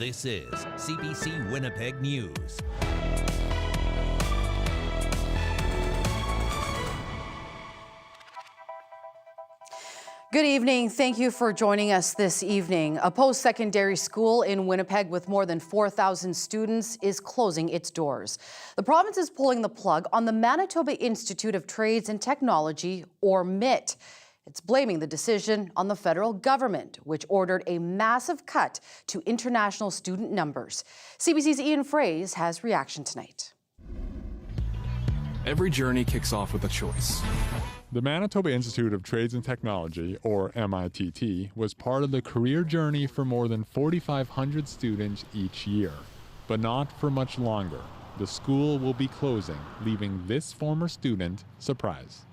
This is CBC Winnipeg News. Good evening. Thank you for joining us this evening. A post-secondary school in Winnipeg with more than 4,000 students is closing its doors. The province is pulling the plug on the Manitoba Institute of Trades and Technology, or MITT. It's blaming the decision on the federal government, which ordered a massive cut to international student numbers. CBC's Ian Fraze has reaction tonight. Every journey kicks off with a choice. The Manitoba Institute of Trades and Technology, or MITT, was part of the career journey for more than 4,500 students each year. But not for much longer. The school will be closing, leaving this former student surprised.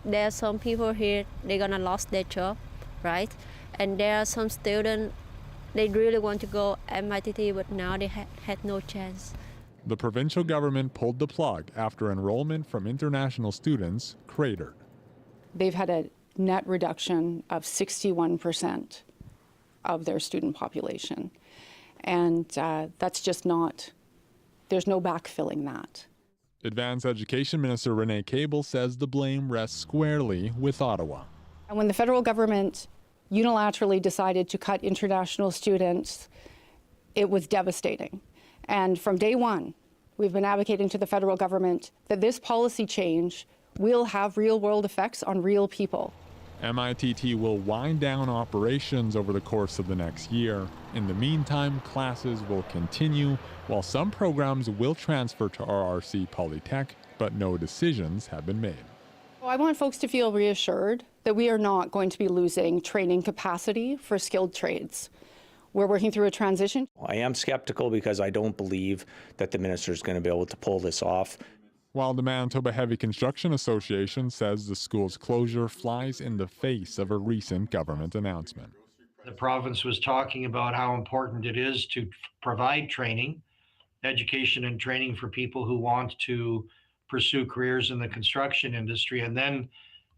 There are some people here, they're gonna lose their job, right? And there are some students, they really want to go MITT, but now they had no chance. The provincial government pulled the plug after enrollment from international students cratered. They've had a net reduction of 61% of their student population. And that's just not, there's no backfilling that. Advanced Education Minister Renee Cable says the blame rests squarely with Ottawa. And when the federal government unilaterally decided to cut international students, it was devastating. And from day one, we've been advocating to the federal government that this policy change will have real-world effects on real people. MITT will wind down operations over the course of the next year. In the meantime, classes will continue, while some programs will transfer to RRC Polytech, but no decisions have been made. I want folks to feel reassured that we are not going to be losing training capacity for skilled trades. We're working through a transition. I am skeptical because I don't believe that the minister is going to be able to pull this off. While the Manitoba Heavy Construction Association says the school's closure flies in the face of a recent government announcement. The province was talking about how important it is to provide training, education and training for people who want to pursue careers in the construction industry. And then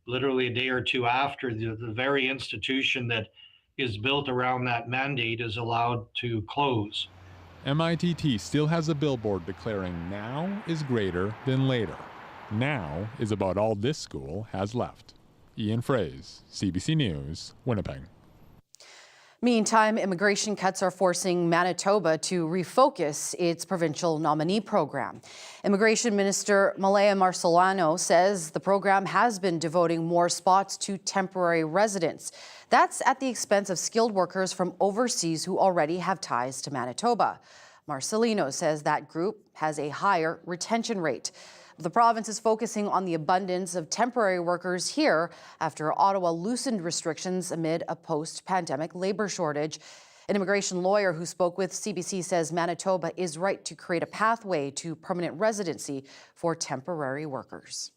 literally a day or two after, the very institution that is built around that mandate is allowed to close. MITT still has a billboard declaring now is greater than later. Now is about all this school has left. Ian Fraze, CBC News, Winnipeg. Meantime, immigration cuts are forcing Manitoba to refocus its provincial nominee program. Immigration Minister Malaya Marcelano says the program has been devoting more spots to temporary residents. That's at the expense of skilled workers from overseas who already have ties to Manitoba. Marcelino says that group has a higher retention rate. The province is focusing on the abundance of temporary workers here after Ottawa loosened restrictions amid a post-pandemic labor shortage. An immigration lawyer who spoke with CBC says Manitoba is right to create a pathway to permanent residency for temporary workers.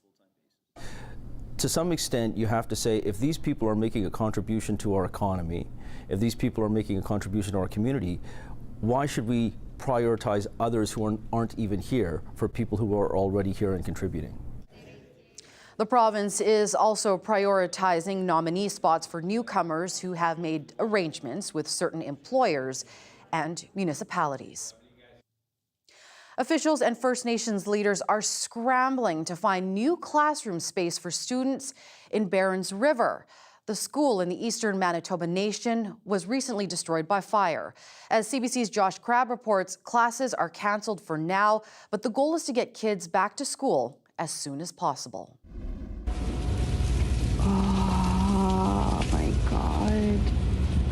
To some extent, you have to say, if these people are making a contribution to our economy, if these people are making a contribution to our community, why should we prioritize others who aren't even here for people who are already here and contributing? The province is also prioritizing nominee spots for newcomers who have made arrangements with certain employers and municipalities. Officials and First Nations leaders are scrambling to find new classroom space for students in Berens River. The school in the eastern Manitoba Nation was recently destroyed by fire. As CBC's Josh Crabb reports, classes are canceled for now, but the goal is to get kids back to school as soon as possible. Oh my God.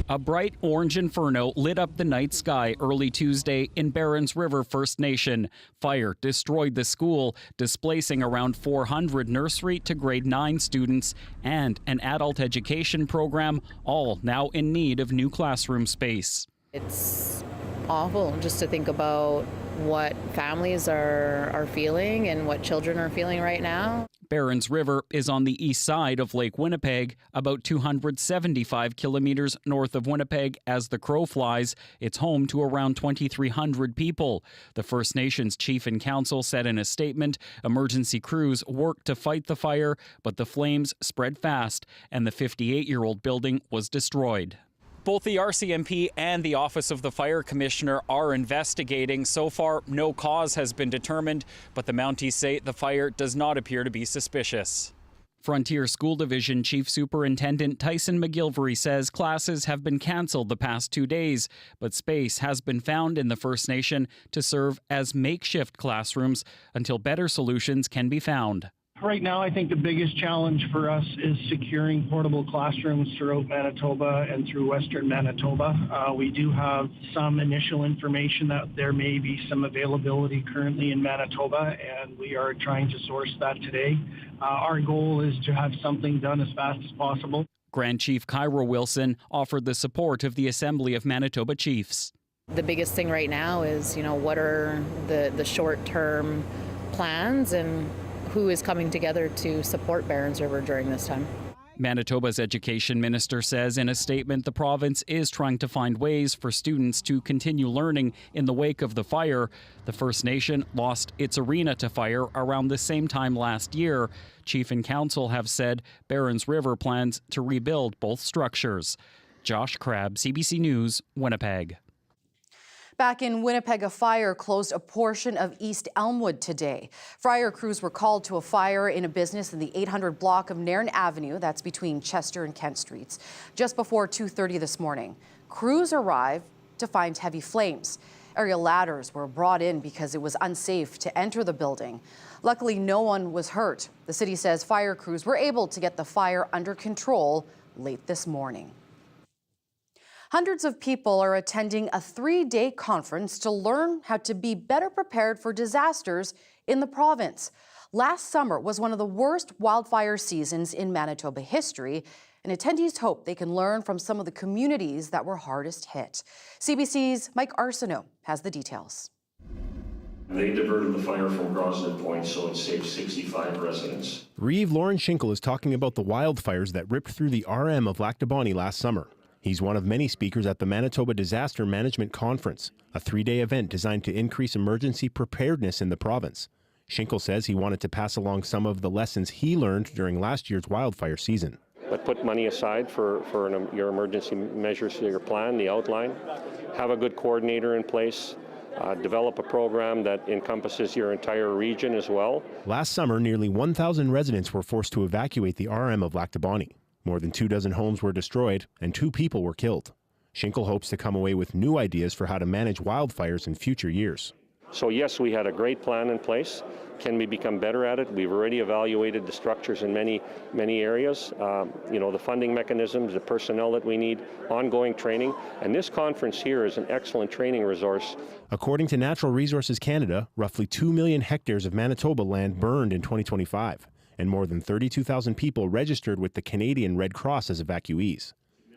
A bright orange inferno lit up the night sky early Tuesday in Berens River First Nation. Fire destroyed the school, displacing around 400 nursery to grade 9 students and an adult education program, all now in need of new classroom space. It's awful just to think about what families are feeling and what children are feeling right now. Berens River is on the east side of Lake Winnipeg, about 275 kilometers north of Winnipeg as the crow flies. It's home to around 2,300 people. The First Nations chief and council said in a statement, emergency crews worked to fight the fire, but the flames spread fast and the 58-year-old building was destroyed. Both the RCMP and the Office of the Fire Commissioner are investigating. So far, no cause has been determined, but the Mounties say the fire does not appear to be suspicious. Frontier School Division Chief Superintendent Tyson McGilvery says classes have been canceled the past 2 days, but space has been found in the First Nation to serve as makeshift classrooms until better solutions can be found. Right now, I think the biggest challenge for us is securing portable classrooms throughout Manitoba and through Western Manitoba. We do have some initial information that there may be some availability currently in Manitoba, and we are trying to source that today. Our goal is to have something done as fast as possible. Grand Chief Kyra Wilson offered the support of the Assembly of Manitoba Chiefs. The biggest thing right now is, what are the short-term plans and who is coming together to support Berens River during this time. Manitoba's education minister says in a statement the province is trying to find ways for students to continue learning in the wake of the fire. The First Nation lost its arena to fire around the same time last year. Chief and council have said Berens River plans to rebuild both structures. Josh Crabb, CBC News, Winnipeg. Back in Winnipeg, a fire closed a portion of East Elmwood today. Fire crews were called to a fire in a business in the 800 block of Nairn Avenue, that's between Chester and Kent Streets, just before 2:30 this morning. Crews arrived to find heavy flames. Aerial ladders were brought in because it was unsafe to enter the building. Luckily, no one was hurt. The city says fire crews were able to get the fire under control late this morning. Hundreds of people are attending a 3-day conference to learn how to be better prepared for disasters in the province. Last summer was one of the worst wildfire seasons in Manitoba history, and attendees hope they can learn from some of the communities that were hardest hit. CBC's Mike Arsenault has the details. They diverted the fire from Grosvenor Point, so it saved 65 residents. Reeve Lauren Schinkel is talking about the wildfires that ripped through the RM of Lac du Bonnet last summer. He's one of many speakers at the Manitoba Disaster Management Conference, a 3-day event designed to increase emergency preparedness in the province. Schinkel says he wanted to pass along some of the lessons he learned during last year's wildfire season. But put money aside for your emergency measures, your plan, the outline. Have a good coordinator in place. Develop a program that encompasses your entire region as well. Last summer, nearly 1,000 residents were forced to evacuate the RM of Lac du Bonnet. More than 24 homes were destroyed and 2 people were killed. Schinkel hopes to come away with new ideas for how to manage wildfires in future years. So yes, we had a great plan in place. Can we become better at it? We've already evaluated the structures in many areas. The funding mechanisms, the personnel that we need, ongoing training. And this conference here is an excellent training resource. According to Natural Resources Canada, roughly 2 million hectares of Manitoba land burned in 2025. And more than 32,000 people registered with the Canadian Red Cross as evacuees.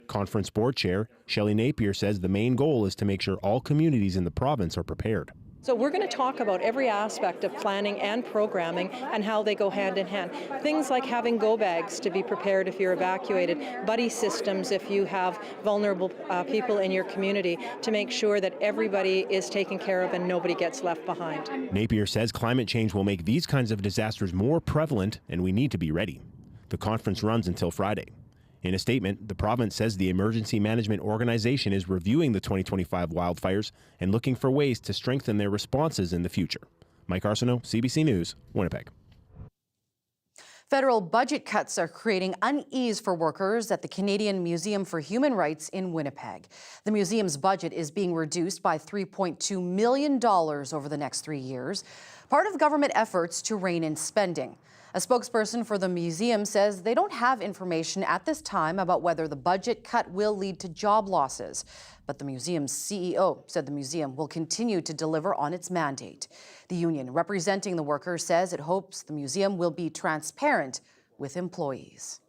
Conference Board Chair Shelley Napier says the main goal is to make sure all communities in the province are prepared. So we're going to talk about every aspect of planning and programming and how they go hand in hand. Things like having go bags to be prepared if you're evacuated, buddy systems if you have vulnerable people in your community, to make sure that everybody is taken care of and nobody gets left behind. Napier says climate change will make these kinds of disasters more prevalent and we need to be ready. The conference runs until Friday. In a statement, the province says the Emergency Management Organization is reviewing the 2025 wildfires and looking for ways to strengthen their responses in the future. Mike Arsenault, CBC News, Winnipeg. Federal budget cuts are creating unease for workers at the Canadian Museum for Human Rights in Winnipeg. The museum's budget is being reduced by $3.2 million over the next 3 years, part of government efforts to rein in spending. A spokesperson for the museum says they don't have information at this time about whether the budget cut will lead to job losses. But the museum's CEO said the museum will continue to deliver on its mandate. The union representing the workers says it hopes the museum will be transparent with employees.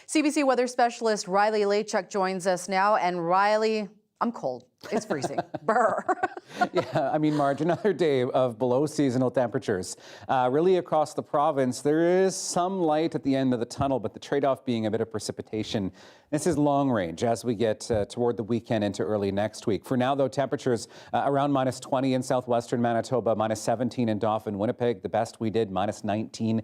CBC weather specialist Riley Lachuk joins us now. And Riley, I'm cold. It's freezing. Brr. Yeah, I mean, Marge, another day of below seasonal temperatures. Really across the province, there is some light at the end of the tunnel, but the trade-off being a bit of precipitation. This is long range as we get toward the weekend into early next week. For now, though, temperatures around -20 in southwestern Manitoba, -17 in Dauphin, Winnipeg. The best we did, -19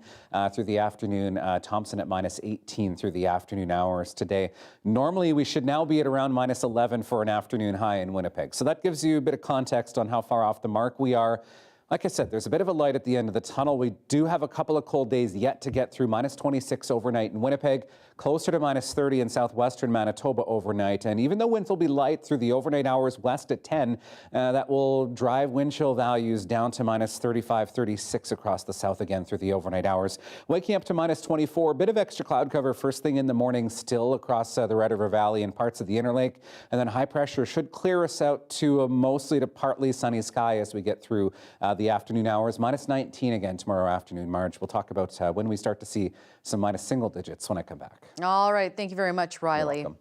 through the afternoon. Thompson at -18 through the afternoon hours today. Normally, we should now be at around -11 for an afternoon high in Winnipeg. So that gives you a bit of context on how far off the mark we are. Like I said, there's a bit of a light at the end of the tunnel. We do have a couple of cold days yet to get through. -26 overnight in Winnipeg, closer to -30 in southwestern Manitoba overnight. And even though winds will be light through the overnight hours west at 10, that will drive wind chill values down to -35, 36 across the south again through the overnight hours. Waking up to -24, a bit of extra cloud cover first thing in the morning still across the Red River Valley and parts of the Interlake. And then high pressure should clear us out to mostly to partly sunny sky as we get through the afternoon hours. -19 again tomorrow afternoon, Marge. We'll talk about when we start to see some minus single digits when I come back. All right. Thank you very much, Riley. You're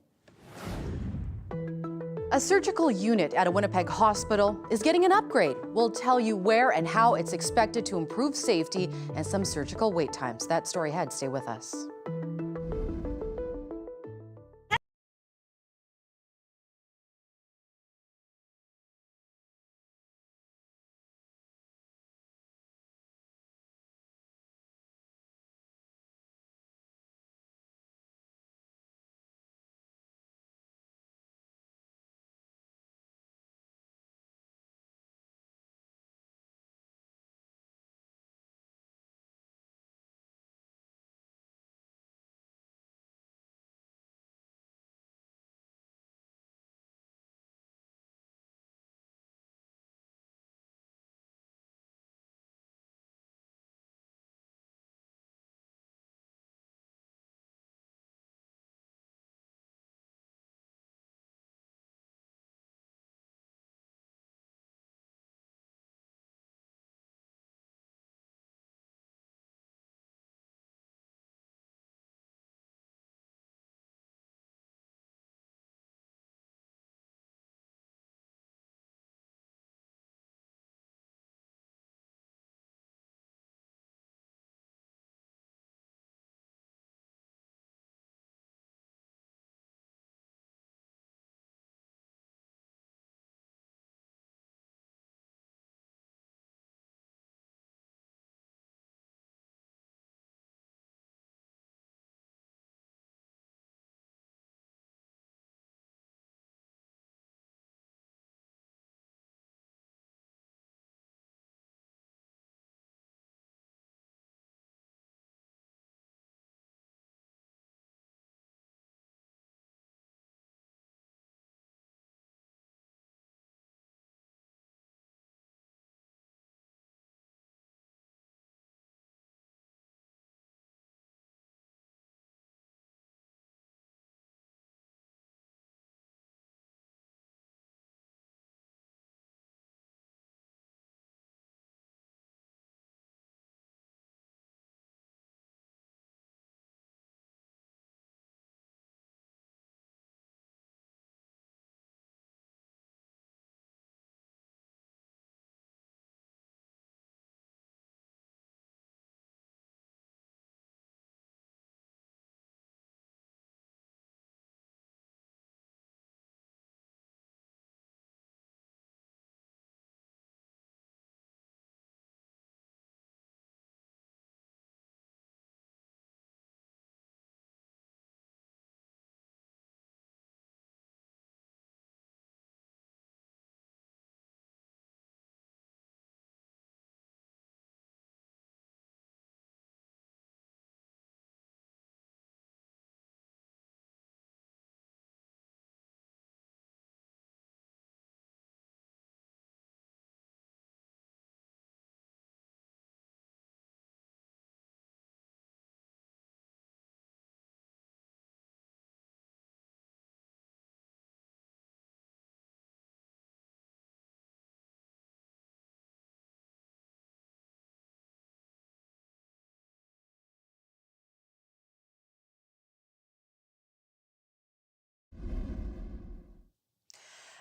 welcome. A surgical unit at a Winnipeg hospital is getting an upgrade. We'll tell you where and how it's expected to improve safety and some surgical wait times. That story ahead. Stay with us.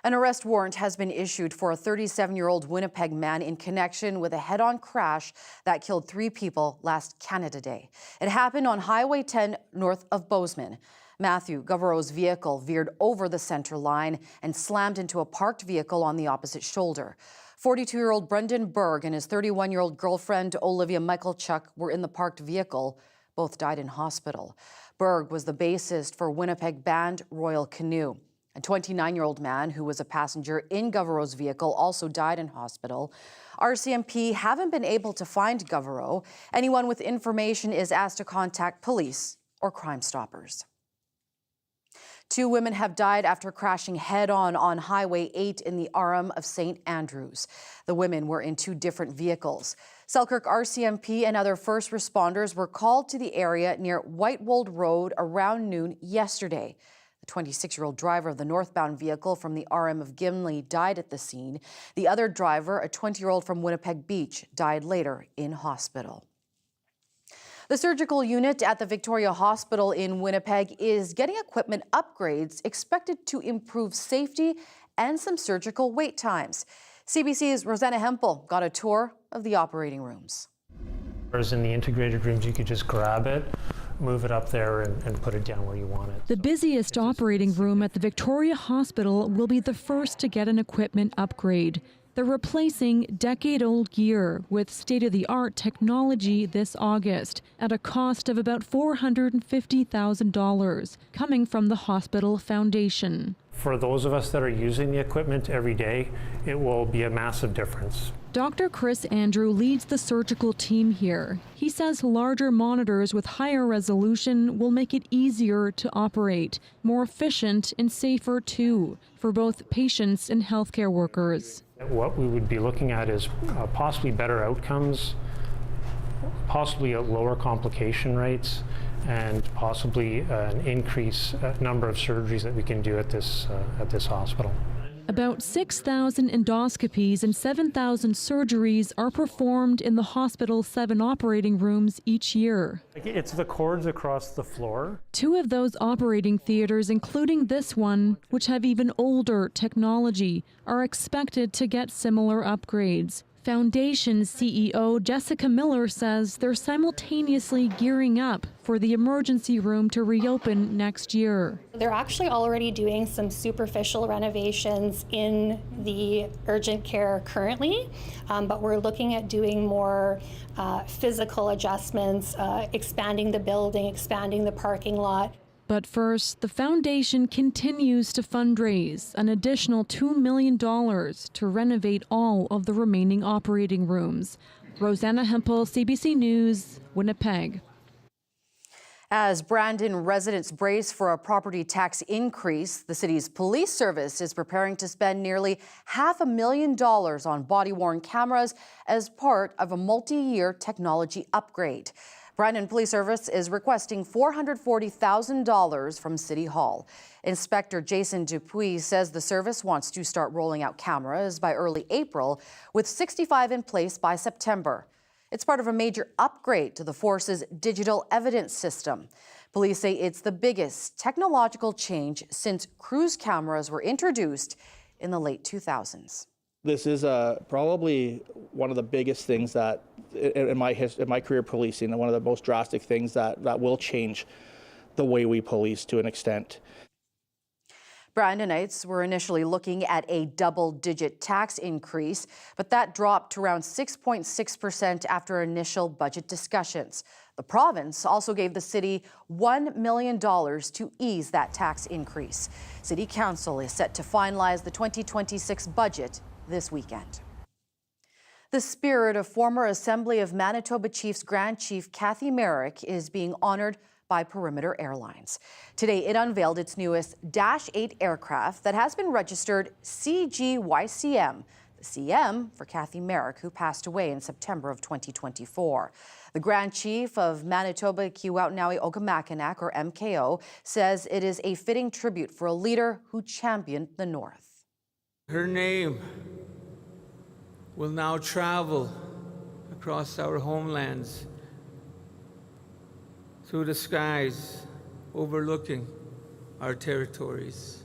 An arrest warrant has been issued for a 37-year-old Winnipeg man in connection with a head-on crash that killed 3 people last Canada Day. It happened on Highway 10 north of Bozeman. Matthew Govereau's vehicle veered over the center line and slammed into a parked vehicle on the opposite shoulder. 42-year-old Brendan Berg and his 31-year-old girlfriend Olivia Michaelchuk were in the parked vehicle. Both died in hospital. Berg was the bassist for Winnipeg band Royal Canoe. A 29-year-old man who was a passenger in Govereau's vehicle also died in hospital. RCMP haven't been able to find Govereau. Anyone with information is asked to contact police or Crime Stoppers. 2 women have died after crashing head-on Highway 8 in the Aram of St. Andrews. The women were in 2 different vehicles. Selkirk RCMP and other first responders were called to the area near Whitewold Road around noon yesterday. The 26-year-old driver of the northbound vehicle from the RM of Gimli died at the scene. The other driver, a 20-year-old from Winnipeg Beach, died later in hospital. The surgical unit at the Victoria Hospital in Winnipeg is getting equipment upgrades expected to improve safety and some surgical wait times. CBC's Rosanna Hempel got a tour of the operating rooms. Whereas in the integrated rooms, you could just grab it, move it up there and put it down where you want it. The busiest operating room at the Victoria Hospital will be the first to get an equipment upgrade. They're replacing decade-old gear with state-of-the-art technology this August at a cost of about $450,000, coming from the hospital foundation. For those of us that are using the equipment every day, it will be a massive difference. Dr. Chris Andrew leads the surgical team here. He says larger monitors with higher resolution will make it easier to operate, more efficient and safer too, for both patients and healthcare workers. What we would be looking at is possibly better outcomes, possibly a lower complication rates, and possibly an increased number of surgeries that we can do at this hospital. About 6,000 endoscopies and 7,000 surgeries are performed in the hospital's 7 operating rooms each year. It's the cords across the floor. 2 of those operating theaters, including this one, which have even older technology, are expected to get similar upgrades. Foundation CEO Jessica Miller says they're simultaneously gearing up for the emergency room to reopen next year. They're actually already doing some superficial renovations in the urgent care currently, but we're looking at doing more physical adjustments, expanding the building, expanding the parking lot. But first, the foundation continues to fundraise an additional $2 million to renovate all of the remaining operating rooms. Rosanna Hempel, CBC News, Winnipeg. As Brandon residents brace for a property tax increase, the city's police service is preparing to spend nearly $500,000 on body-worn cameras as part of a multi-year technology upgrade. Brandon Police Service is requesting $440,000 from City Hall. Inspector Jason Dupuis says the service wants to start rolling out cameras by early April, with 65 in place by September. It's part of a major upgrade to the force's digital evidence system. Police say it's the biggest technological change since cruise cameras were introduced in the late 2000s. This is probably one of the biggest things that, in my career policing, one of the most drastic things that will change the way we police to an extent. Brandonites were initially looking at a double-digit tax increase, but that dropped to around 6.6% after initial budget discussions. The province also gave the city $1 million to ease that tax increase. City Council is set to finalize the 2026 budget this weekend. The spirit of former Assembly of Manitoba Chiefs Grand Chief Cathy Merrick is being honored by Perimeter Airlines. Today, it unveiled its newest Dash 8 aircraft that has been registered CGYCM, the CM for Cathy Merrick, who passed away in September of 2024. The Grand Chief of Manitoba Kiiwautanawai Okamakinak, or MKO, says it is a fitting tribute for a leader who championed the North. Her name will now travel across our homelands, through the skies overlooking our territories.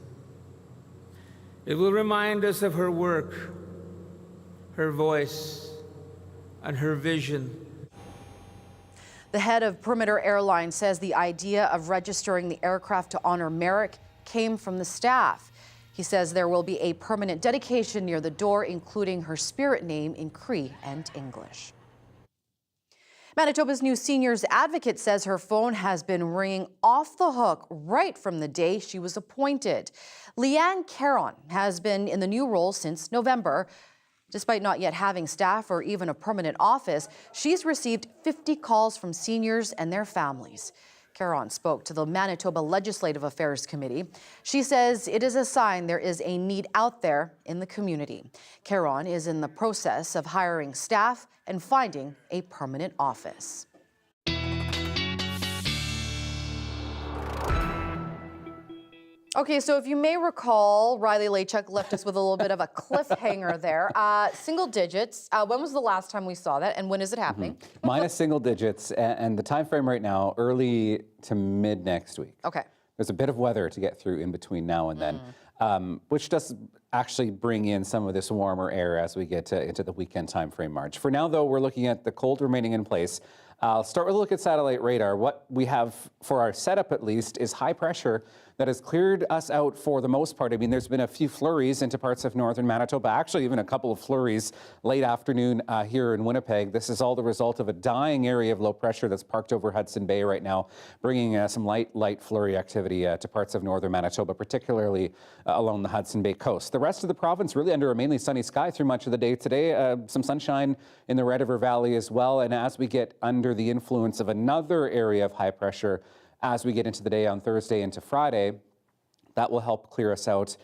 It will remind us of her work, her voice, and her vision. The head of Perimeter Airlines says the idea of registering the aircraft to honor Merrick came from the staff. He says there will be a permanent dedication near the door, including her spirit name in Cree and English. Manitoba's new seniors advocate says her phone has been ringing off the hook right from the day she was appointed. Leanne Caron has been in the new role since November. Despite not yet having staff or even a permanent office, she's received 50 calls from seniors and their families. Caron spoke to the Manitoba Legislative Affairs Committee. She says it is a sign there is a need out there in the community. Caron is in the process of hiring staff and finding a permanent office. Okay, so if you may recall, Riley Lachuk left us with a little bit of a cliffhanger there. Single digits. When was the last time we saw that, and when is it happening? Minus single digits, and the time frame right now, early to mid next week. Okay. There's a bit of weather to get through in between now and then, which does actually bring in some of this warmer air as we get into the weekend time frame, March. For now, though, we're looking at the cold remaining in place. I'll start with a look at satellite radar. What we have for our setup, at least, is high pressure that has cleared us out for the most part. I mean, there's been a few flurries into parts of northern Manitoba, actually even a couple of flurries late afternoon here in Winnipeg. This is all the result of a dying area of low pressure that's parked over Hudson Bay right now, bringing some light flurry activity to parts of northern Manitoba, particularly along the Hudson Bay coast. The rest of the province really under a mainly sunny sky through much of the day today. Some sunshine in the Red River Valley as well. And as we get under the influence of another area of high pressure, as we get into the day on Thursday into Friday, that will help clear us out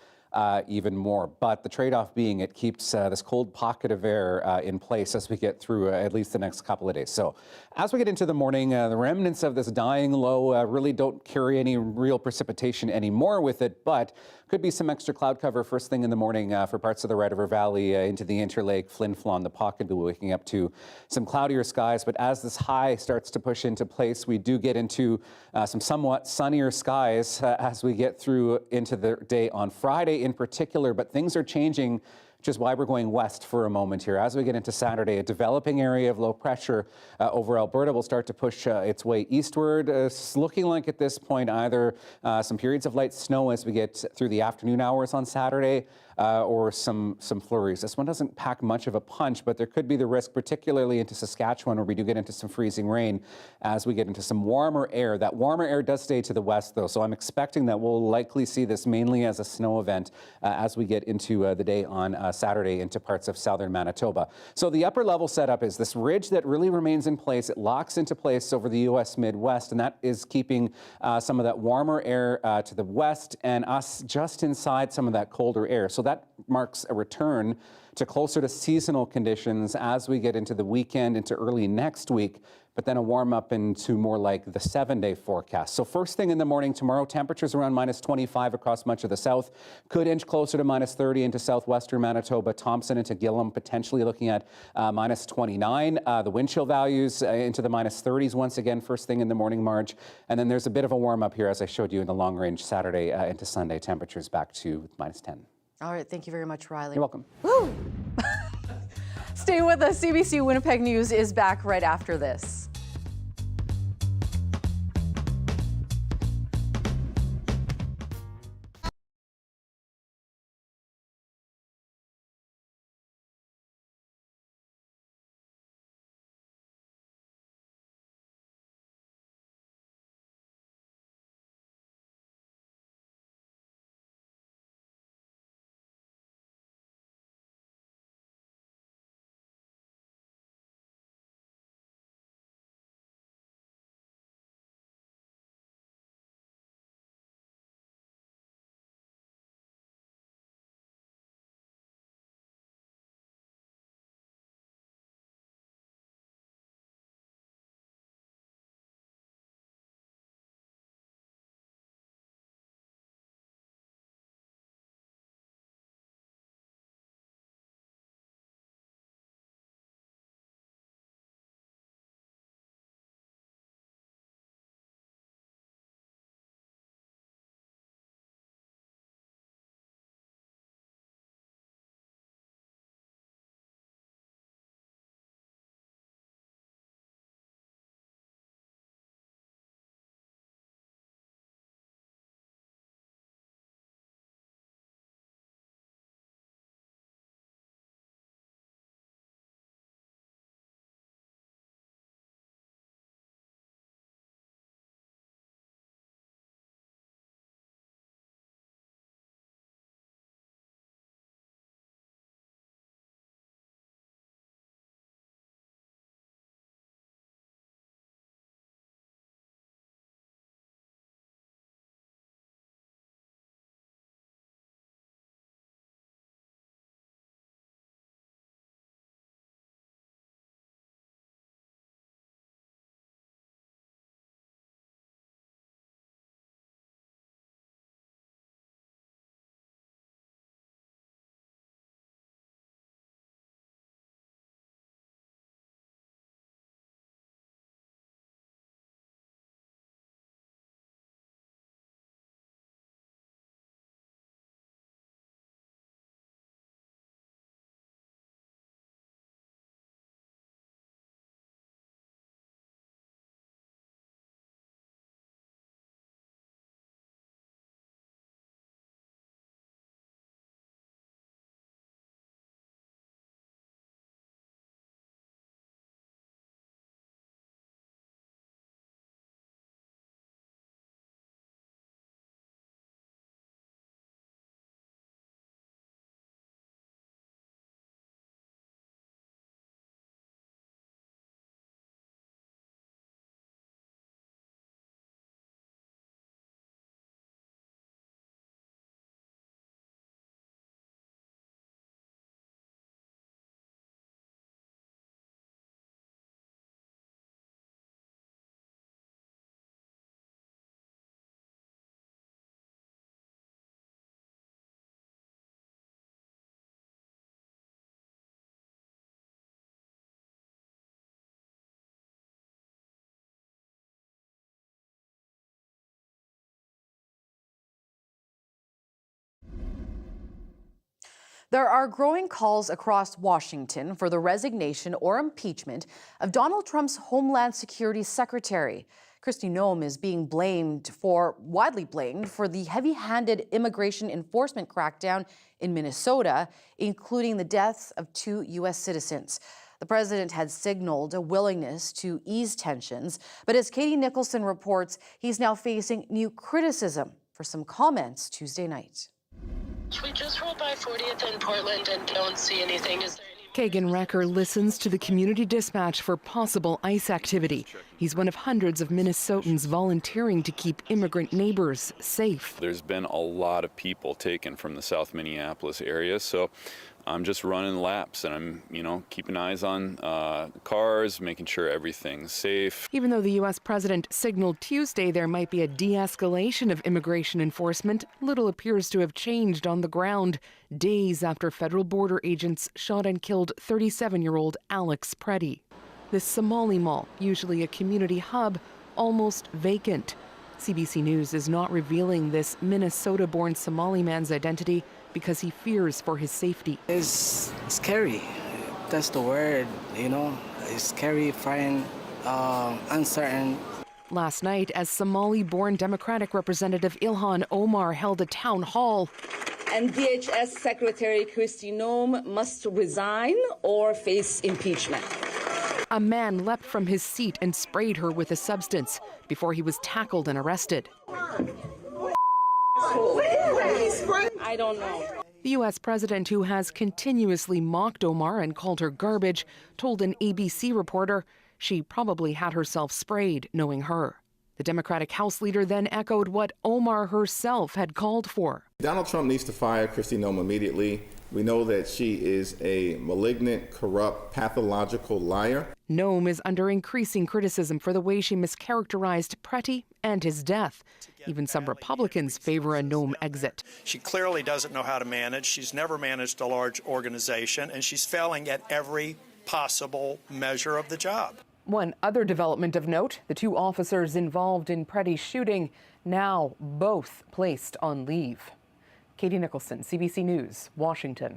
even more. But the trade-off being it keeps this cold pocket of air in place as we get through at least the next couple of days. So as we get into the morning, the remnants of this dying low really don't carry any real precipitation anymore with it, but could be some extra cloud cover first thing in the morning for parts of the Red River Valley into the Interlake, Flin Flon, the pocket will be waking up to some cloudier skies. But as this high starts to push into place, we do get into some somewhat sunnier skies as we get through into the day on Friday in particular. But things are changing, which is why we're going west for a moment here. As we get into Saturday, a developing area of low pressure over Alberta will start to push its way eastward. It's looking like at this point either some periods of light snow as we get through the afternoon hours on Saturday, or some flurries. This one doesn't pack much of a punch, but there could be the risk, particularly into Saskatchewan, where we do get into some freezing rain as we get into some warmer air. That warmer air does stay to the west, though, so I'm expecting that we'll likely see this mainly as a snow event as we get into the day on Saturday into parts of southern Manitoba. So the upper level setup is this ridge that really remains in place. It locks into place over the U.S. Midwest, and that is keeping some of that warmer air to the west and us just inside some of that colder air. So that marks a return to closer to seasonal conditions as we get into the weekend, into early next week, but then a warm up into more like the 7-day forecast. So first thing in the morning tomorrow, temperatures around minus 25 across much of the south, could inch closer to minus 30 into southwestern Manitoba, Thompson into Gillam, potentially looking at minus 29. The wind chill values into the minus 30s once again, first thing in the morning, Marge. And then there's a bit of a warm up here, as I showed you in the long range Saturday into Sunday, temperatures back to minus 10. All right, thank you very much, Riley. You're welcome. Woo! Stay with us. CBC Winnipeg News is back right after this. There are growing calls across Washington for the resignation or impeachment of Donald Trump's Homeland Security Secretary. Kristi Noem is being widely blamed for the heavy-handed immigration enforcement crackdown in Minnesota, including the deaths of 2 U.S. citizens. The president had signaled a willingness to ease tensions, but as Katie Nicholson reports, he's now facing new criticism for some comments Tuesday night. We just rolled by 40th and Portland and don't see anything. Is there Kagan Recker listens to the community dispatch for possible ICE activity. He's one of hundreds of Minnesotans volunteering to keep immigrant neighbors safe. There's been a lot of people taken from the South Minneapolis area, so I'm just running laps and I'm, keeping eyes on cars, making sure everything's safe. Even though the U.S. president signaled Tuesday there might be a de-escalation of immigration enforcement, little appears to have changed on the ground, days after federal border agents shot and killed 37-year-old Alex Preddy. This Somali mall, usually a community hub, almost vacant. CBC News is not revealing this Minnesota-born Somali man's identity because he fears for his safety. It's scary. That's the word, It's scary, frightened, uncertain. Last night, as Somali-born Democratic Representative Ilhan Omar held a town hall. And DHS Secretary Kristi Noem must resign or face impeachment. A man leapt from his seat and sprayed her with a substance before he was tackled and arrested. I don't know. The U.S. president, who has continuously mocked Omar and called her garbage, told an ABC reporter she probably had herself sprayed, knowing her. The Democratic House leader then echoed what Omar herself had called for. Donald Trump needs to fire Kristi Noem immediately. We know that she is a malignant, corrupt, pathological liar. Noem is under increasing criticism for the way she mischaracterized Preddy and his death. Even some Republicans favor a Noem exit. She clearly doesn't know how to manage. She's never managed a large organization, and she's failing at every possible measure of the job. One other development of note, the 2 officers involved in Preddy's shooting, now both placed on leave. Katie Nicholson, CBC News, Washington.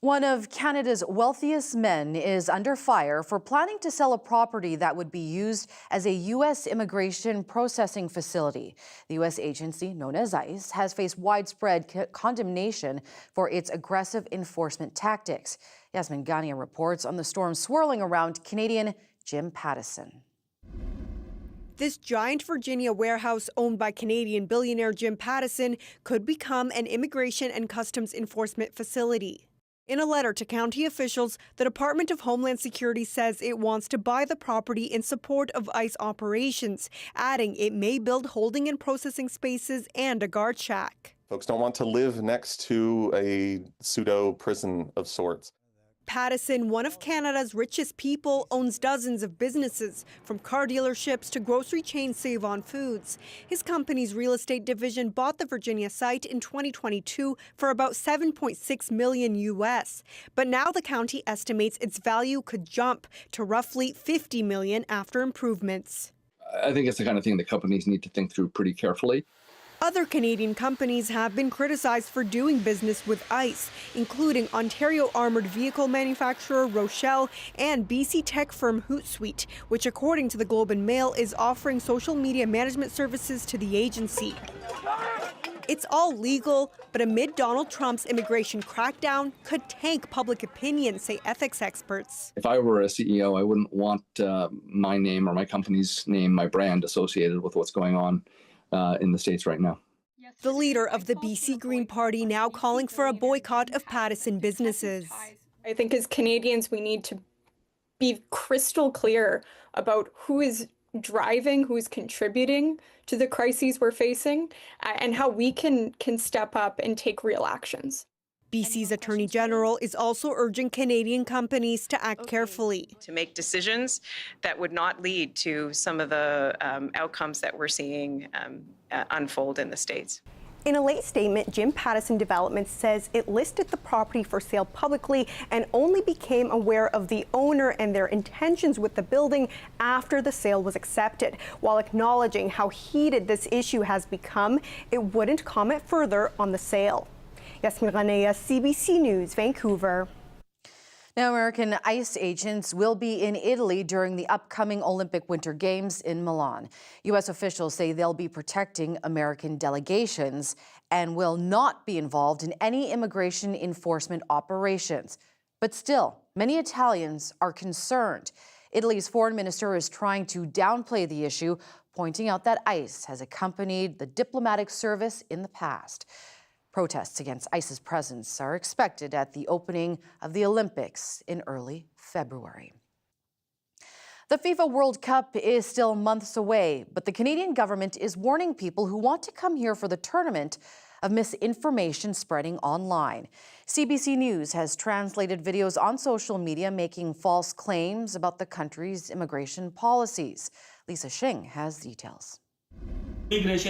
One of Canada's wealthiest men is under fire for planning to sell a property that would be used as a U.S. immigration processing facility. The U.S. agency, known as ICE, has faced widespread condemnation for its aggressive enforcement tactics. Yasmin Gania reports on the storm swirling around Canadian Jim Pattison. This giant Virginia warehouse owned by Canadian billionaire Jim Pattison could become an immigration and customs enforcement facility. In a letter to county officials, the Department of Homeland Security says it wants to buy the property in support of ICE operations, adding it may build holding and processing spaces and a guard shack. Folks don't want to live next to a pseudo prison of sorts. Pattison, one of Canada's richest people, owns dozens of businesses, from car dealerships to grocery chain Save On Foods. His company's real estate division bought the Virginia site in 2022 for about $7.6 million US. But now the county estimates its value could jump to roughly $50 million after improvements. I think it's the kind of thing that companies need to think through pretty carefully. Other Canadian companies have been criticized for doing business with ICE, including Ontario armored vehicle manufacturer Rochelle and BC tech firm Hootsuite, which according to the Globe and Mail is offering social media management services to the agency. It's all legal, but amid Donald Trump's immigration crackdown could tank public opinion, say ethics experts. If I were a CEO, I wouldn't want my name or my company's name, my brand associated with what's going on in the States right now. The leader of the BC Green Party now calling for a boycott of Pattison businesses. I think as Canadians, we need to be crystal clear about who is driving, who is contributing to the crises we're facing, and how we can step up and take real actions. BC's Attorney General is also urging Canadian companies to act carefully. To make decisions that would not lead to some of the outcomes that we're seeing unfold in the States. In a late statement, Jim Pattison Development says it listed the property for sale publicly and only became aware of the owner and their intentions with the building after the sale was accepted. While acknowledging how heated this issue has become, it wouldn't comment further on the sale. Yasmin Ranea, CBC News, Vancouver. Now, American ICE agents will be in Italy during the upcoming Olympic Winter Games in Milan. U.S. officials say they'll be protecting American delegations and will not be involved in any immigration enforcement operations. But still, many Italians are concerned. Italy's foreign minister is trying to downplay the issue, pointing out that ICE has accompanied the diplomatic service in the past. Protests against ICE's presence are expected at the opening of the Olympics in early February. The FIFA World Cup is still months away, but the Canadian government is warning people who want to come here for the tournament of misinformation spreading online. CBC News has translated videos on social media making false claims about the country's immigration policies. Lisa Shing has details. Videos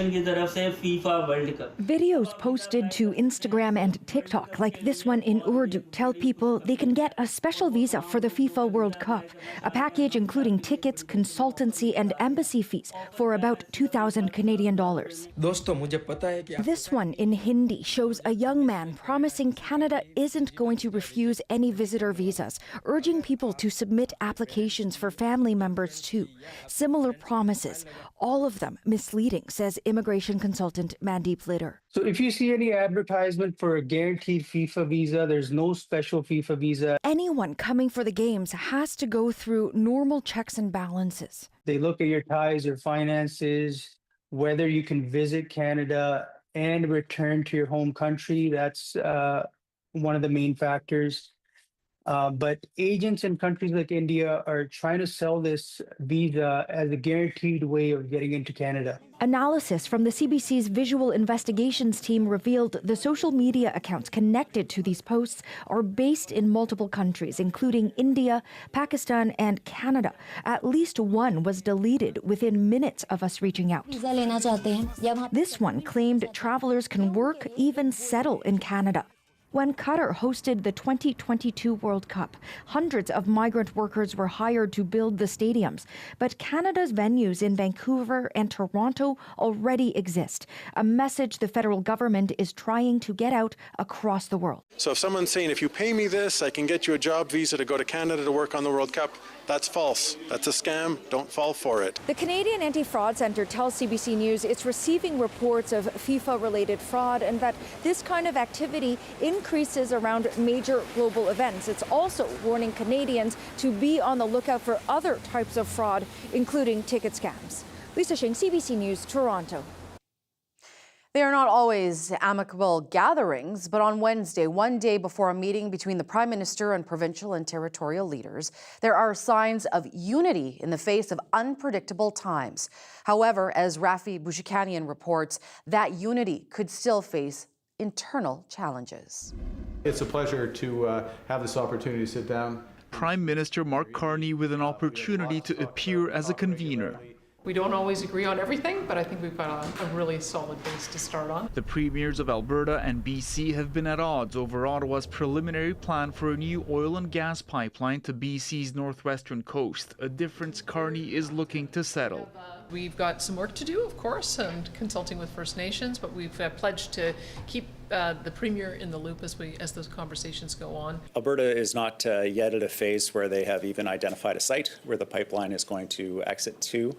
posted to Instagram and TikTok, like this one in Urdu, tell people they can get a special visa for the FIFA World Cup, a package including tickets, consultancy, and embassy fees for about 2,000 Canadian dollars. This one in Hindi shows a young man promising Canada isn't going to refuse any visitor visas, urging people to submit applications for family members too. Similar promises, all of them misleading, says immigration consultant Mandeep Litter. So if you see any advertisement for a guaranteed FIFA visa, there's no special FIFA visa. Anyone coming for the games has to go through normal checks and balances. They look at your ties, your finances, whether you can visit Canada and return to your home country. That's one of the main factors. But agents in countries like India are trying to sell this visa as a guaranteed way of getting into Canada. Analysis from the CBC's visual investigations team revealed the social media accounts connected to these posts are based in multiple countries, including India, Pakistan, and Canada. At least one was deleted within minutes of us reaching out. This one claimed travelers can work, even settle in Canada. When Qatar hosted the 2022 World Cup, hundreds of migrant workers were hired to build the stadiums. But Canada's venues in Vancouver and Toronto already exist, a message the federal government is trying to get out across the world. So if someone's saying, if you pay me this, I can get you a job visa to go to Canada to work on the World Cup, that's false. That's a scam. Don't fall for it. The Canadian Anti-Fraud Centre tells CBC News it's receiving reports of FIFA-related fraud and that this kind of activity increases around major global events. It's also warning Canadians to be on the lookout for other types of fraud, including ticket scams. Lisa Shing, CBC News, Toronto. They are not always amicable gatherings, but on Wednesday, one day before a meeting between the Prime Minister and provincial and territorial leaders, there are signs of unity in the face of unpredictable times. However, as Rafi Bouchikanian reports, that unity could still face internal challenges. It's a pleasure to have this opportunity to sit down. Prime Minister Mark Carney with an opportunity to appear as a convener. We don't always agree on everything, but I think we've got a really solid base to start on. The premiers of Alberta and BC have been at odds over Ottawa's preliminary plan for a new oil and gas pipeline to BC's northwestern coast, a difference Carney is looking to settle. We've got some work to do, of course, and consulting with First Nations, but we've pledged to keep the Premier in the loop as those conversations go on. Alberta is not yet at a phase where they have even identified a site where the pipeline is going to exit to.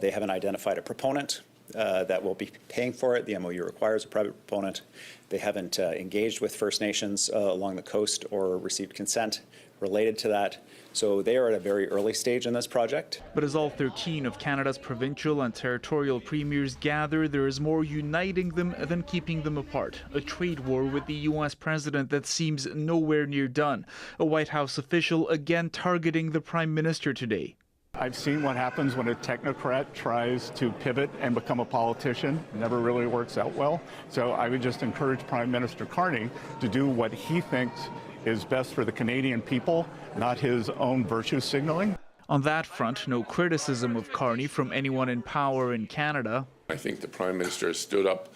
They haven't identified a proponent that will be paying for it. The MOU requires a private proponent. They haven't engaged with First Nations along the coast or received consent related to that. So they are at a very early stage in this project. But as all 13 of Canada's provincial and territorial premiers gather, there is more uniting them than keeping them apart. A trade war with the U.S. president that seems nowhere near done. A White House official again targeting the Prime Minister today. I've seen what happens when a technocrat tries to pivot and become a politician. It never really works out well. So I would just encourage Prime Minister Carney to do what he thinks is best for the Canadian people, not his own virtue signaling. On that front, no criticism of Carney from anyone in power in Canada. I think the Prime Minister has stood up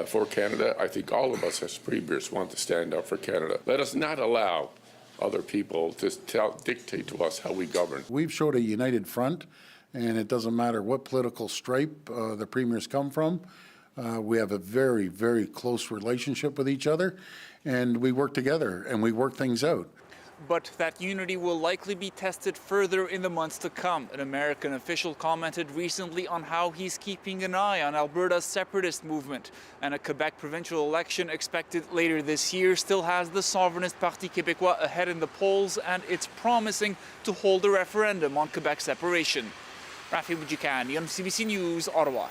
for Canada. I think all of us as premiers want to stand up for Canada. Let us not allow other people to dictate to us how we govern. We've showed a united front, and it doesn't matter what political stripe the premiers come from. We have a very, very close relationship with each other, and we work together and we work things out. But that unity will likely be tested further in the months to come. An American official commented recently on how he's keeping an eye on Alberta's separatist movement. And a Quebec provincial election expected later this year still has the Sovereignist Parti Québécois ahead in the polls, and it's promising to hold a referendum on Quebec separation. Rafi Bujikani on CBC News, Ottawa.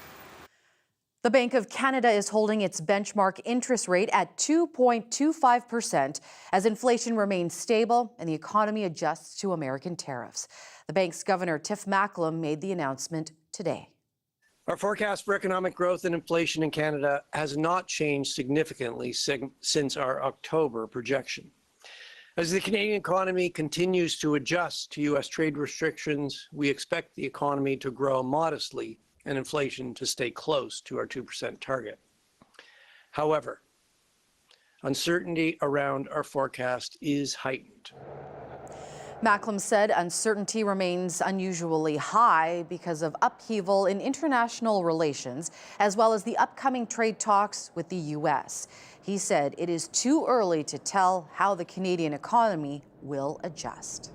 The Bank of Canada is holding its benchmark interest rate at 2.25% as inflation remains stable and the economy adjusts to American tariffs. The bank's governor, Tiff Macklem, made the announcement today. Our forecast for economic growth and inflation in Canada has not changed significantly since our October projection. As the Canadian economy continues to adjust to U.S. trade restrictions, we expect the economy to grow modestly and inflation to stay close to our 2% target. However, uncertainty around our forecast is heightened. Macklem said uncertainty remains unusually high because of upheaval in international relations, as well as the upcoming trade talks with the U.S. He said it is too early to tell how the Canadian economy will adjust.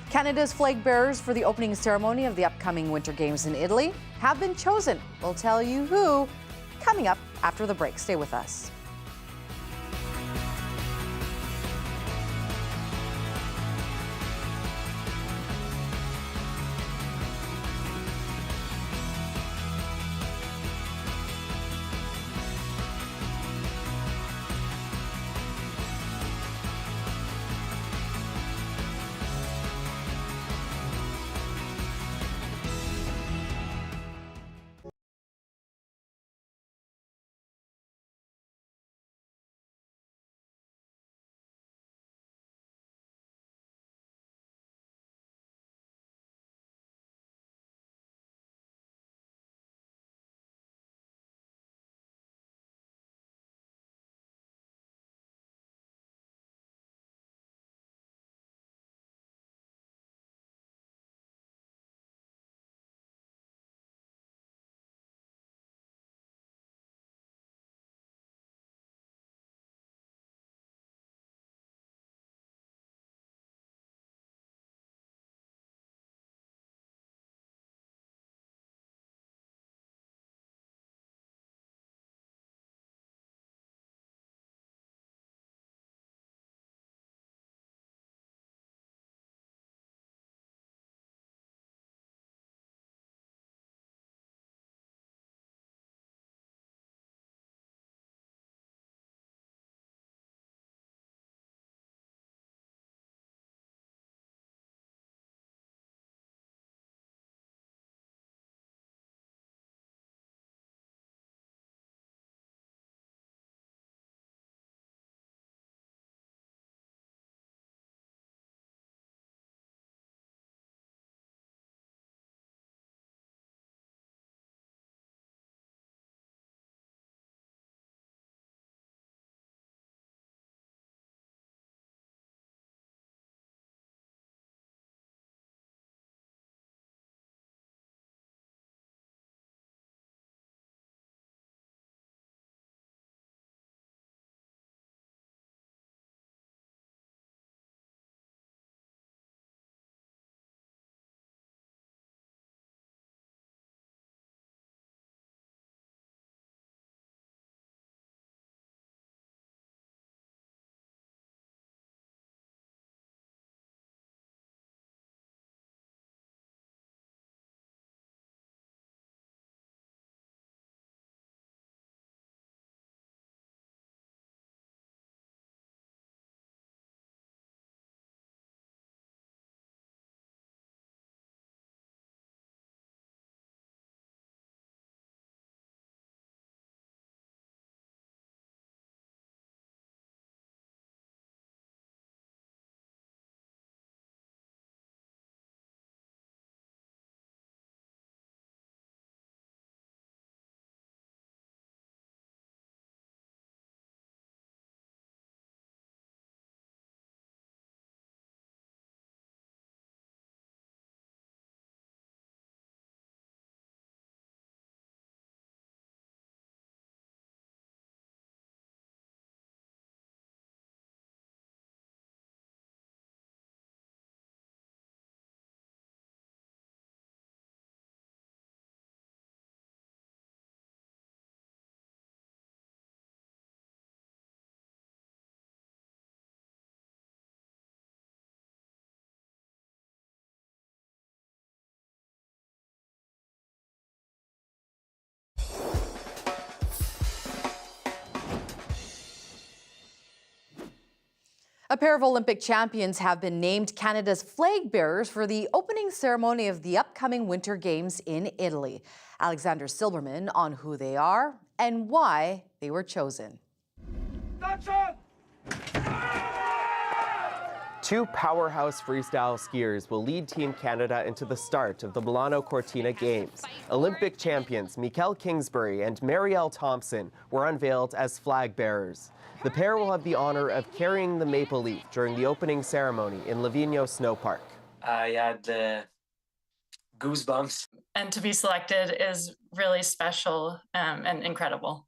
Canada's flag bearers for the opening ceremony of the upcoming Winter Games in Italy have been chosen. We'll tell you who coming up after the break. Stay with us. A pair of Olympic champions have been named Canada's flag bearers for the opening ceremony of the upcoming Winter Games in Italy. Alexander Silberman on who they are and why they were chosen. Two powerhouse freestyle skiers will lead Team Canada into the start of the Milano Cortina Games. Olympic champions Mikael Kingsbury and Marielle Thompson were unveiled as flag bearers. The pair will have the honor of carrying the maple leaf during the opening ceremony in Livigno Snow Park. I had goosebumps. And to be selected is really special and incredible.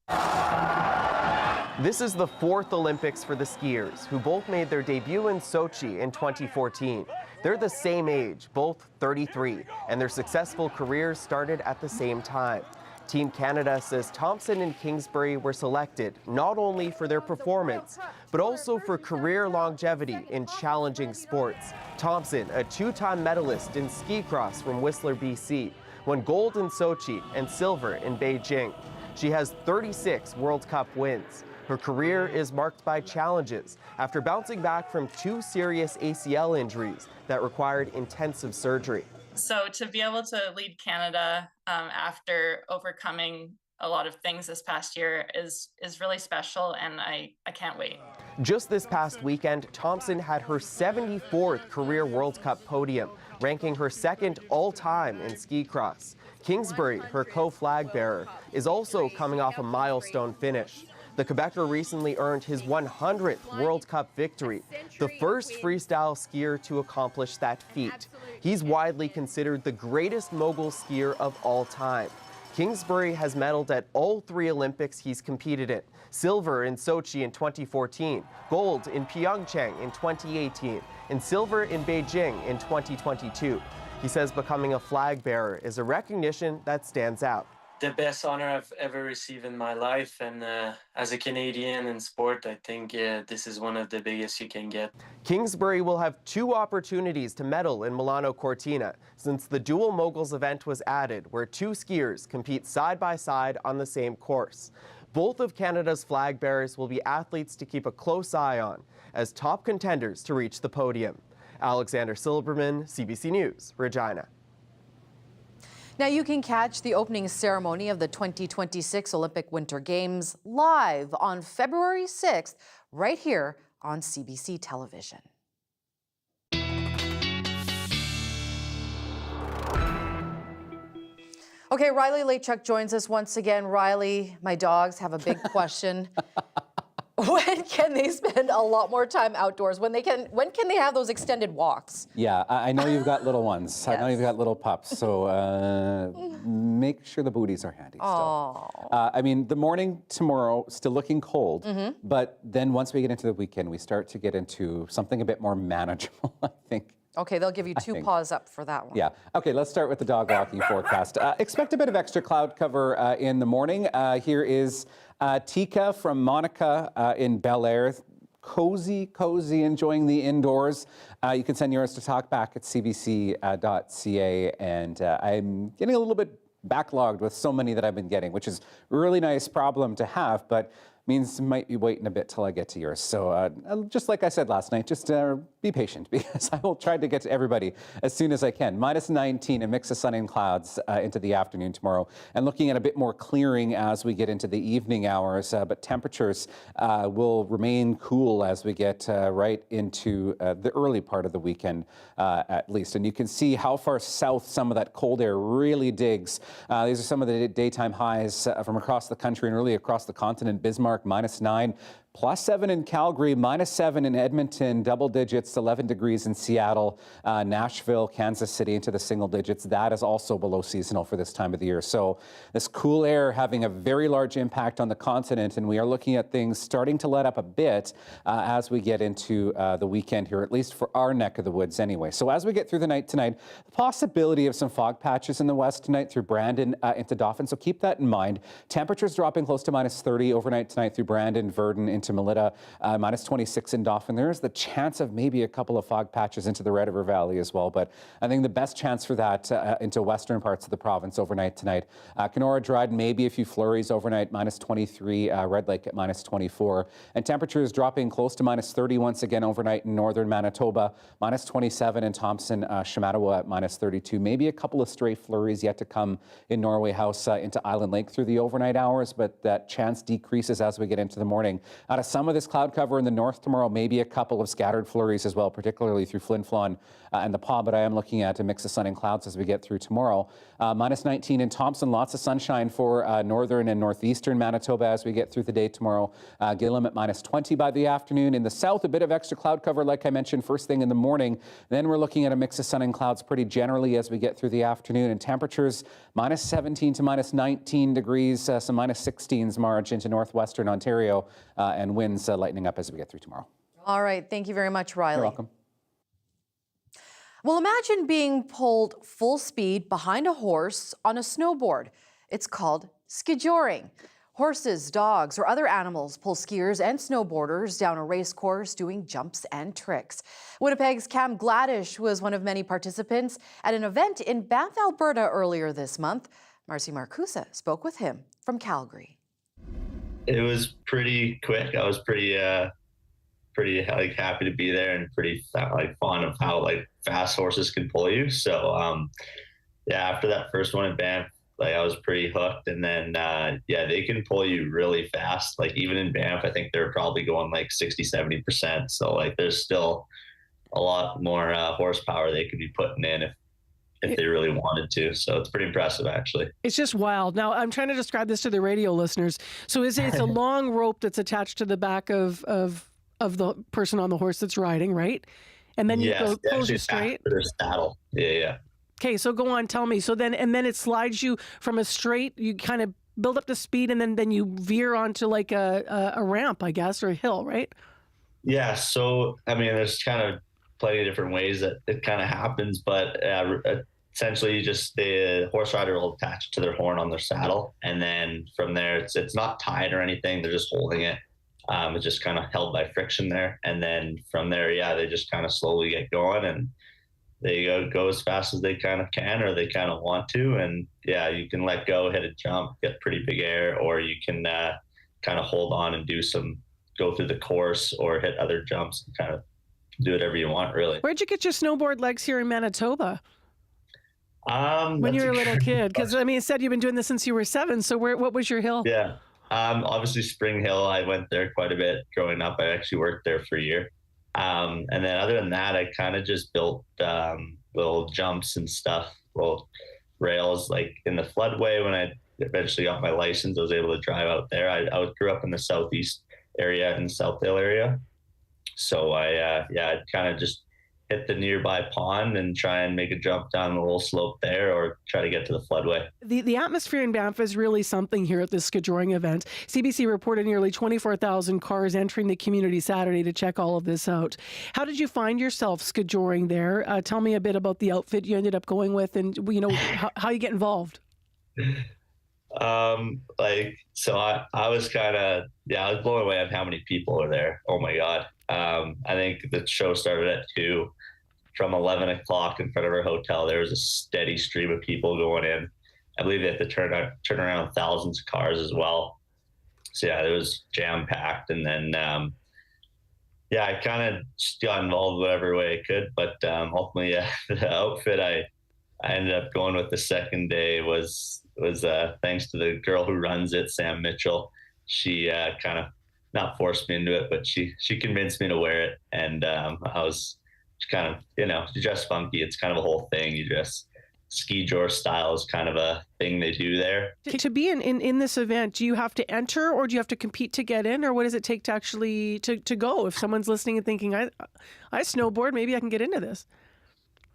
This is the fourth Olympics for the skiers, who both made their debut in Sochi in 2014. They're the same age, both 33, and their successful careers started at the same time. Team Canada says Thompson and Kingsbury were selected not only for their performance, but also for career longevity in challenging sports. Thompson, a two-time medalist in ski cross from Whistler, BC, won gold in Sochi and silver in Beijing. She has 36 World Cup wins. Her career is marked by challenges after bouncing back from two serious ACL injuries that required intensive surgery. So to be able to lead Canada after overcoming a lot of things this past year is really special, and I can't wait. Just this past weekend, Thompson had her 74th career World Cup podium, ranking her second all-time in ski cross. Kingsbury, her co-flag bearer, is also coming off a milestone finish. The Quebecer recently earned his 100th World Cup victory, the first freestyle skier to accomplish that feat. He's widely considered the greatest mogul skier of all time. Kingsbury has medaled at all three Olympics he's competed in: silver in Sochi in 2014, gold in Pyeongchang in 2018, and silver in Beijing in 2022. He says becoming a flag bearer is a recognition that stands out. The best honor I've ever received in my life, and as a Canadian in sport, I think this is one of the biggest you can get. Kingsbury will have two opportunities to medal in Milano Cortina since the dual moguls event was added, where two skiers compete side by side on the same course. Both of Canada's flag bearers will be athletes to keep a close eye on as top contenders to reach the podium. Alexander Silberman, CBC News, Regina. Now you can catch the opening ceremony of the 2026 Olympic Winter Games live on February 6th, right here on CBC Television. Okay, Riley Lachuk joins us once again. Riley, my dogs have a big question. When can they spend a lot more time outdoors? When can they have those extended walks? Yeah, I know you've got little ones. Yes. I know you've got little pups. So make sure the booties are handy still. I mean, the morning tomorrow, still looking cold. But then once we get into the weekend, we start to get into something a bit more manageable, I think. Okay, they'll give you two paws up for that one. Yeah. Okay, let's start with the dog walking forecast. Expect a bit of extra cloud cover in the morning. Here is Tika from Monica in Bel Air. Cozy, enjoying the indoors. You can send yours to talkback at cbc.ca. And I'm getting a little bit backlogged with so many that I've been getting, which is a really nice problem to have, but means might be waiting a bit till I get to yours. So just like I said last night, just be patient because I will try to get to everybody as soon as I can. -19, a mix of sun and clouds into the afternoon tomorrow. And looking at a bit more clearing as we get into the evening hours, but temperatures will remain cool as we get right into the early part of the weekend at least. And you can see how far south some of that cold air really digs. These are some of the daytime highs from across the country and really across the continent. Bismarck, -9. +7 in Calgary, -7 in Edmonton, double digits, 11 degrees in Seattle, Nashville, Kansas City into the single digits. That is also below seasonal for this time of the year. So this cool air having a very large impact on the continent, and we are looking at things starting to let up a bit as we get into the weekend here, at least for our neck of the woods anyway. So as we get through the night tonight, the possibility of some fog patches in the west tonight through Brandon into Dauphin, so keep that in mind. Temperatures dropping close to -30 overnight tonight through Brandon, Verdon, into into Melita, minus 26 in Dauphin. There's the chance of maybe a couple of fog patches into the Red River Valley as well, but I think the best chance for that into western parts of the province overnight tonight. Kenora, Dryden, maybe a few flurries overnight, minus 23, Red Lake at minus 24. And temperatures dropping close to minus 30 once again overnight in northern Manitoba, minus 27 in Thompson, Shamattawa at minus 32. Maybe a couple of stray flurries yet to come in Norway House into Island Lake through the overnight hours, but that chance decreases as we get into the morning. Out of some of this cloud cover in the north tomorrow, maybe a couple of scattered flurries as well, particularly through Flin Flon and the Paw, but I am looking at a mix of sun and clouds as we get through tomorrow. Minus 19 in Thompson, lots of sunshine for northern and northeastern Manitoba as we get through the day tomorrow. Gillam at minus 20 by the afternoon. In the south, a bit of extra cloud cover, like I mentioned, first thing in the morning. Then we're looking at a mix of sun and clouds pretty generally as we get through the afternoon, and temperatures minus 17 to minus 19 degrees, some minus 16s Marge into northwestern Ontario, and winds lightening up as we get through tomorrow. All right. Thank you very much, Riley. You're welcome. Well, imagine being pulled full speed behind a horse on a snowboard. It's called Skijoring. Horses, dogs, or other animals pull skiers and snowboarders down a race course doing jumps and tricks. Winnipeg's Cam Gladish was one of many participants at an event in Banff, Alberta earlier this month. Marcy Marcusa spoke with him from Calgary. It was pretty quick. I was pretty like happy to be there and pretty like fond of how like fast horses can pull you. So yeah, after that first one in Banff, like I was pretty hooked. And then yeah, they can pull you really fast. Like even in Banff, I think they're probably going like 60-70%. So like there's still a lot more horsepower they could be putting in if they really wanted to. So it's pretty impressive, actually. It's just wild. Now, I'm trying to describe this to the radio listeners. So it's a long rope that's attached to the back of the person on the horse that's riding, right? And then you go pulls you straight. Their saddle. Yeah. Okay, so go on, tell me. So then it slides you from a straight, you kind of build up the speed, and then you veer onto like a ramp, I guess, or a hill, right? Yeah, so, I mean, there's kind of plenty of different ways that it kind of happens, but essentially the horse rider will attach to their horn on their saddle, and then from there, it's not tied or anything, they're just holding it. It's just kind of held by friction there. And then from there, yeah, they just kind of slowly get going, and they go as fast as they kind of can, or they kind of want to. And yeah, you can let go, hit a jump, get pretty big air, or you can kind of hold on and go through the course or hit other jumps and kind of do whatever you want, really. Where'd you get your snowboard legs here in Manitoba? When you were a little kid? Because I mean, it said you've been doing this since you were 7. So what was your hill? Yeah. Obviously Spring Hill, I went there quite a bit growing up. I actually worked there for a year. And then other than that, I kind of just built little jumps and stuff, little rails, like in the floodway. When I eventually got my license, I was able to drive out there. I grew up in the southeast area, in the Southdale area. So I kind of just hit the nearby pond and try and make a jump down the little slope there, or try to get to the floodway. The atmosphere in Banff is really something here at this Skijoring event. CBC reported nearly 24,000 cars entering the community Saturday to check all of this out. How did you find yourself Skijoring there? Tell me a bit about the outfit you ended up going with, and how you get involved. So I was kind of, I was blown away at how many people were there. Oh my God. I think the show started at 2. From 11 o'clock in front of our hotel, there was a steady stream of people going in. I believe they had to turn around thousands of cars as well. So yeah, it was jam packed. And then, I kind of just got involved whatever way I could. But ultimately, the outfit I ended up going with the second day was thanks to the girl who runs it, Sam Mitchell. She kind of not forced me into it, but she convinced me to wear it. And I was kind of, you dress funky. It's kind of a whole thing. You dress Skijoring style is kind of a thing they do there. To be in this event, do you have to enter, or do you have to compete to get in, or what does it take to actually to go? If someone's listening and thinking, I snowboard, maybe I can get into this.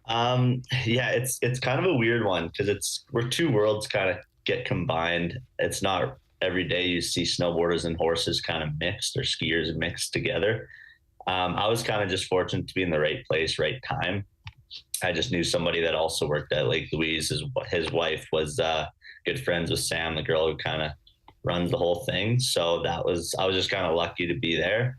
Yeah, it's kind of a weird one, because where two worlds kind of get combined. It's not every day you see snowboarders and horses kind of mixed, or skiers mixed together. I was kind of just fortunate to be in the right place, right time. I just knew somebody that also worked at Lake Louise. His wife was good friends with Sam, the girl who kind of runs the whole thing. So I was just kind of lucky to be there.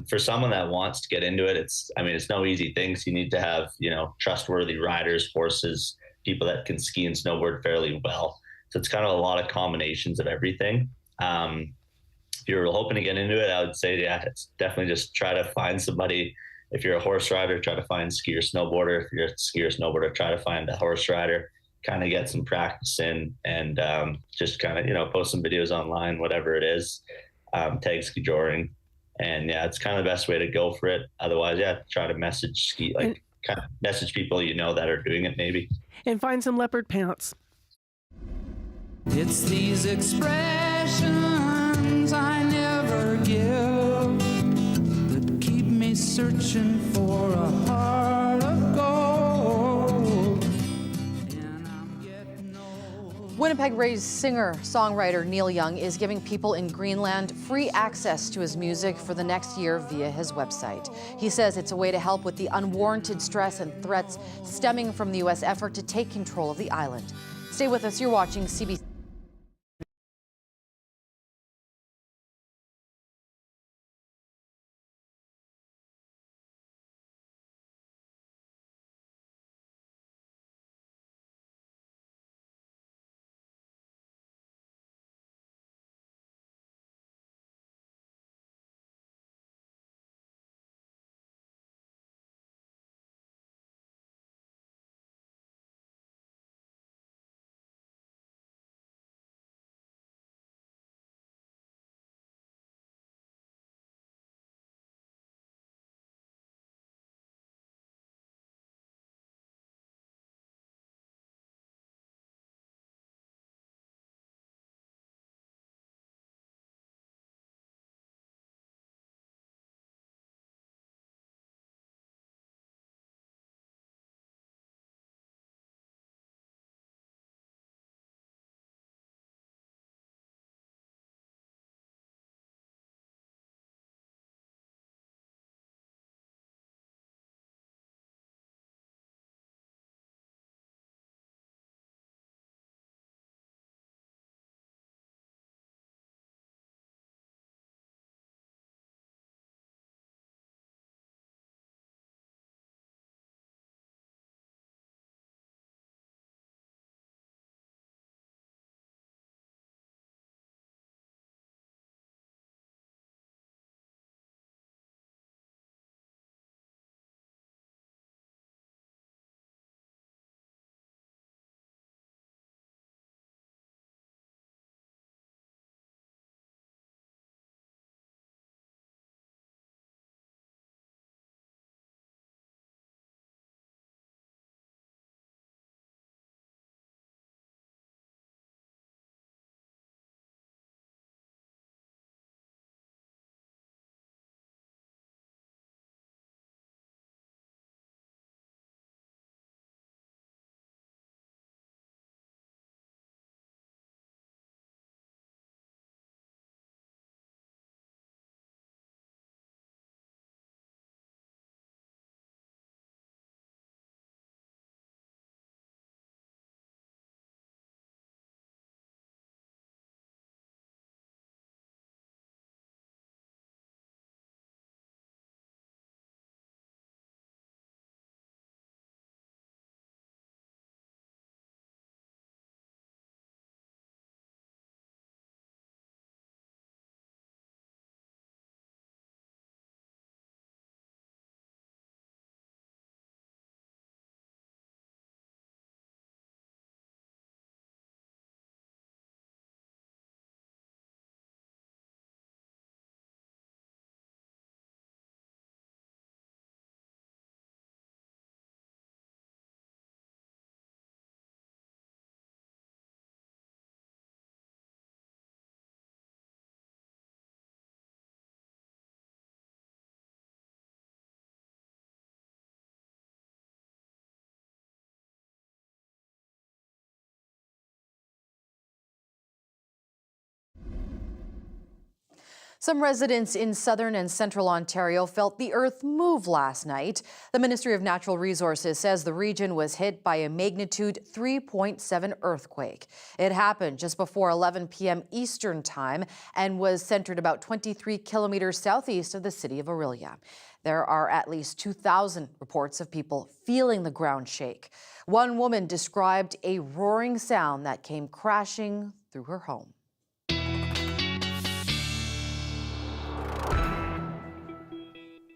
For someone that wants to get into it, it's no easy thing. So you need to have, trustworthy riders, horses, people that can ski and snowboard fairly well. So it's kind of a lot of combinations of everything. If you're hoping to get into it, I would say, it's definitely just try to find somebody. If you're a horse rider, try to find a skier, snowboarder. If you're a skier, snowboarder, try to find a horse rider, kind of get some practice in, and just kind of, post some videos online, whatever it is, tag Skijoring. And it's kind of the best way to go for it. Otherwise, try to message kind of message people that are doing it maybe. And find some leopard pants. It's these expressions I never give that keep me searching for a heart of gold. Winnipeg-raised singer-songwriter Neil Young is giving people in Greenland free access to his music for the next year via his website. He says it's a way to help with the unwarranted stress and threats stemming from the U.S. effort to take control of the island. Stay with us. You're watching CBC. Some residents in southern and central Ontario felt the earth move last night. The Ministry of Natural Resources says the region was hit by a magnitude 3.7 earthquake. It happened just before 11 p.m. Eastern Time and was centered about 23 kilometers southeast of the city of Orillia. There are at least 2,000 reports of people feeling the ground shake. One woman described a roaring sound that came crashing through her home.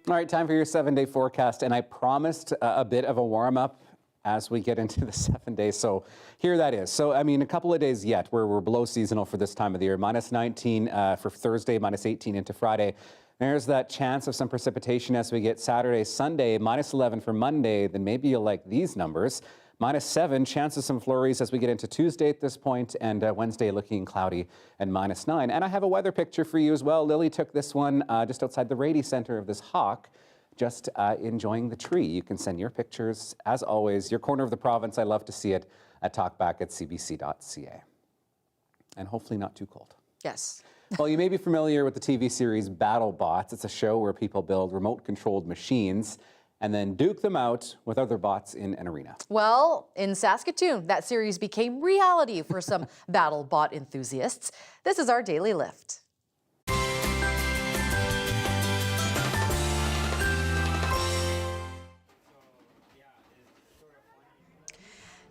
All right, time for your 7-day forecast, and I promised a bit of a warm-up as we get into the 7 days, so here that is. So, I mean, a couple of days yet where we're below seasonal for this time of the year. Minus 19 for Thursday, minus 18 into Friday. There's that chance of some precipitation as we get Saturday, Sunday, minus 11 for Monday. Then maybe you'll like these numbers. Minus 7, chance of some flurries as we get into Tuesday at this point, and Wednesday looking cloudy, and minus 9. And I have a weather picture for you as well. Lily took this one just outside the Rady Center of this hawk, just enjoying the tree. You can send your pictures, as always, your corner of the province. I love to see it at talkback@cbc.ca. And hopefully not too cold. Yes. Well, you may be familiar with the TV series BattleBots. It's a show where people build remote-controlled machines and then duke them out with other bots in an arena. Well, in Saskatoon, that series became reality for some BattleBot enthusiasts. This is our Daily Lift.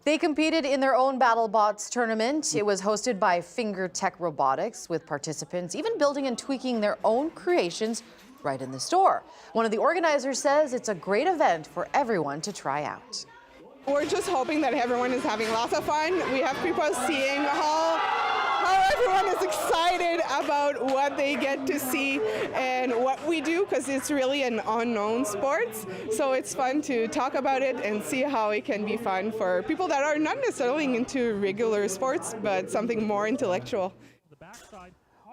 They competed in their own BattleBots tournament. It was hosted by FingerTech Robotics, with participants even building and tweaking their own creations right in the store. One of the organizers says it's a great event for everyone to try out. We're just hoping that everyone is having lots of fun. We have people seeing how everyone is excited about what they get to see and what we do, because it's really an unknown sport. So it's fun to talk about it and see how it can be fun for people that are not necessarily into regular sports, but something more intellectual.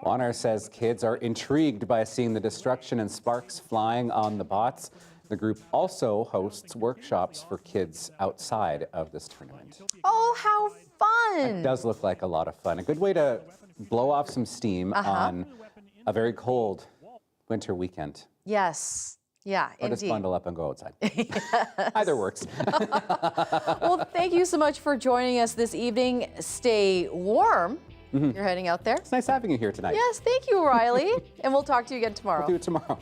Warner says kids are intrigued by seeing the destruction and sparks flying on the bots. The group also hosts workshops for kids outside of this tournament. Oh, how fun! It does look like a lot of fun. A good way to blow off some steam on a very cold winter weekend. Yes. Yeah, or indeed. just bundle up and go outside. Either works. Well, thank you so much for joining us this evening. Stay warm. You're heading out there. It's nice having you here tonight. Yes, thank you, Riley. And we'll talk to you again tomorrow. We'll do it tomorrow.